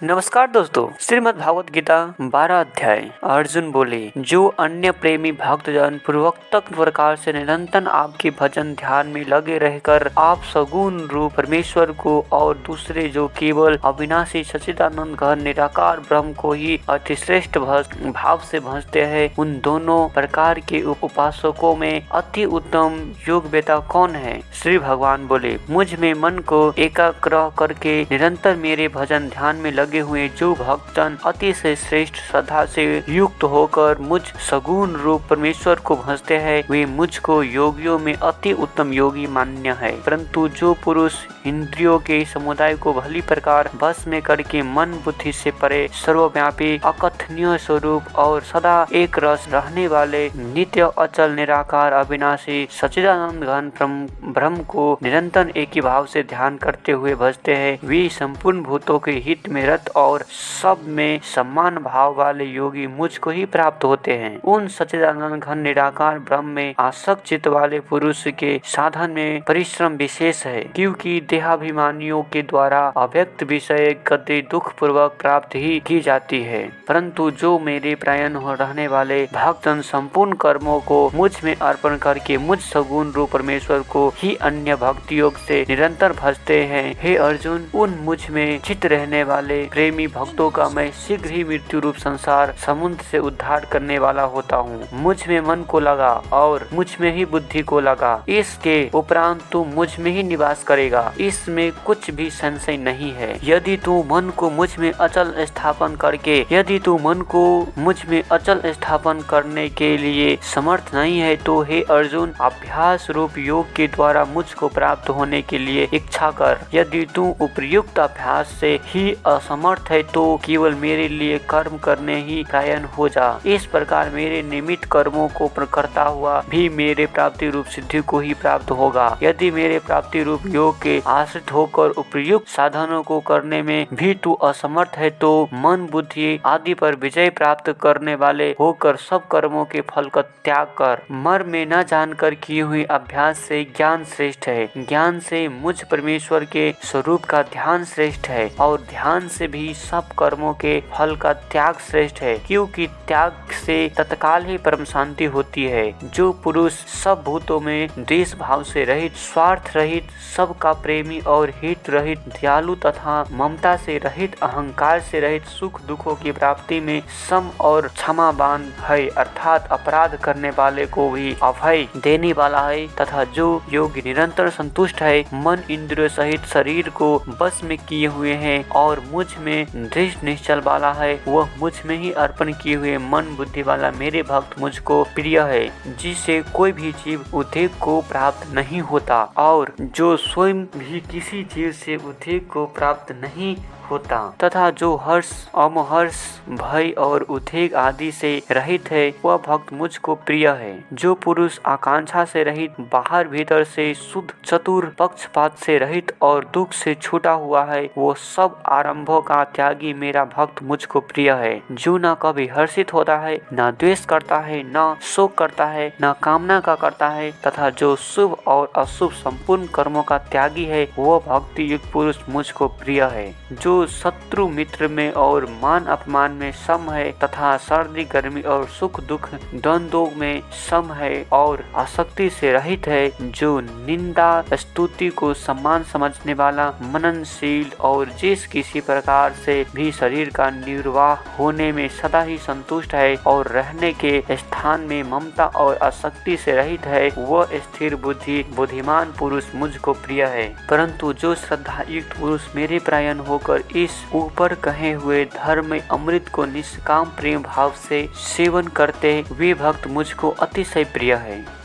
नमस्कार दोस्तों, श्रीमद् भागवत गीता 12 अध्याय। अर्जुन बोले, जो अन्य प्रेमी भक्तजन पूर्वोक्त प्रकार से निरंतर आपके भजन ध्यान में लगे रहकर आप सगुण रूप परमेश्वर को और दूसरे जो केवल अविनाशी सच्चिदानंद घन निराकार ब्रह्म को ही अतिश्रेष्ठ भाव से भजते हैं, उन दोनों प्रकार के उपासकों में अति उत्तम योगवेता कौन है? श्री भगवान बोले, मुझ में मन को एकाग्र करके निरंतर मेरे भजन ध्यान में लगे हुए जो भक्तजन अतिशय श्रेष्ठ श्रद्धा से युक्त होकर मुझ सगुण रूप परमेश्वर को भजते हैं, वे मुझको योगियों में अति उत्तम योगी मान्य है। परंतु जो पुरुष इंद्रियों के समुदाय को भली प्रकार बस में करके मन बुद्धि से परे सर्वव्यापी अकथनीय स्वरूप और सदा एक रस रहने वाले नित्य अचल निराकार अविनाशी सच्चिदानंद घन ब्रह्म को निरंतर एक ही भाव से ध्यान करते हुए भजते हैं, वे संपूर्ण भूतों के हित में रत और सब में समान भाव वाले योगी मुझको ही प्राप्त होते हैं। उन सच्चिदानंद घन निराकार ब्रह्म में आसक्त चित्त वाले पुरुष के साधन में परिश्रम विशेष है, क्योंकि देहाभिमानियों के द्वारा अव्यक्त विषय गति दुख पूर्वक प्राप्त ही की जाती है। परंतु जो मेरे प्रायण हो रहने वाले भक्तजन संपूर्ण कर्मों को मुझ में अर्पण करके मुझ सगुण रूप परमेश्वर को ही अन्य भक्ति योग से निरंतर भजते हैं, हे अर्जुन, उन मुझ में चित रहने वाले प्रेमी भक्तों का मैं शीघ्र ही मृत्यु रूप संसार समुद्र से उद्धार करने वाला होता हूँ। मुझ में मन को लगा और मुझ में ही बुद्धि को लगा, इसके उपरांत तू मुझ में ही निवास करेगा, इसमें कुछ भी संशय नहीं है। यदि तू मन को मुझ में अचल स्थापन करने के लिए समर्थ नहीं है, तो हे अर्जुन, अभ्यास रूप योग के द्वारा मुझको प्राप्त होने के लिए इच्छा कर। यदि तू उपयुक्त अभ्यास से ही असमर्थ है तो केवल मेरे लिए कर्म करने ही प्रायण हो जा। इस प्रकार मेरे निमित्त कर्मों को करता हुआ भी मेरे प्राप्ति रूप सिद्धि को ही प्राप्त होगा। यदि मेरे प्राप्ति रूप योग के आश्रित होकर उपयुक्त साधनों को करने में भी तू असमर्थ है, तो मन बुद्धि आदि पर विजय प्राप्त करने वाले होकर सब कर्मों के फल का त्याग कर। मर्म में न जानकर किए हुए अभ्यास से ज्ञान श्रेष्ठ है, ज्ञान से मुझ परमेश्वर के स्वरूप का ध्यान श्रेष्ठ है, और ध्यान से भी सब कर्मों के फल का त्याग श्रेष्ठ है, क्योंकि त्याग से तत्काल ही परम शांति होती है। जो पुरुष सब भूतों में द्वेष भाव से रहित, स्वार्थ रहित, सबका प्रेमी और हित रहित, दयालु तथा ममता से रहित, अहंकार से रहित, सुख दुखों की प्राप्ति में सम और क्षमावान है, अर्थात अपराध करने वाले को भी अभय देने वाला है, तथा जो योगी निरंतर संतुष्ट है, मन इंद्रियों सहित शरीर को बस में किए हुए हैं और मुझ में दृढ़ निश्चल वाला है, वह मुझ में ही अर्पण किए हुए मन बुद्धि वाला मेरे भक्त मुझको प्रिय है, जिसे कोई भी जीव उद्वेग को प्राप्त नहीं होता, और जो स्वयं भी किसी जीव से उद्वेग को प्राप्त नहीं होता, तथा जो हर्ष, अमहर्ष, भय और उद्वेग आदि से रहित है, वह भक्त मुझको प्रिय है। जो पुरुष आकांक्षा से रहित, बाहर भीतर से शुद्ध, चतुर, पक्षपात से रहित और दुख से छूटा हुआ है, वो सब आरंभों का त्यागी मेरा भक्त मुझको प्रिय है। जो न कभी हर्षित होता है, न द्वेष करता है, न शोक करता है, न कामना का करता है, तथा जो शुभ और अशुभ संपूर्ण कर्मों का त्यागी है, वह भक्ति युक्त पुरुष मुझको प्रिय है। जो शत्रु मित्र में और मान अपमान में सम है, तथा सर्दी गर्मी और सुख दुख द्वंद्वों में सम है और आसक्ति से रहित है, जो निंदा स्तुति को सम्मान समझने वाला, मननशील और जिस किसी प्रकार से भी शरीर का निर्वाह होने में सदा ही संतुष्ट है और रहने के स्थान में ममता और आसक्ति से रहित है, वह स्थिर बुद्धि बुद्धिमान पुरुष मुझको प्रिय है। परंतु जो श्रद्धा युक्त पुरुष मेरे प्रायण होकर इस ऊपर कहे हुए धर्म में अमृत को निष्काम प्रेम भाव से सेवन करते, वे भक्त मुझको अतिशय प्रिय है।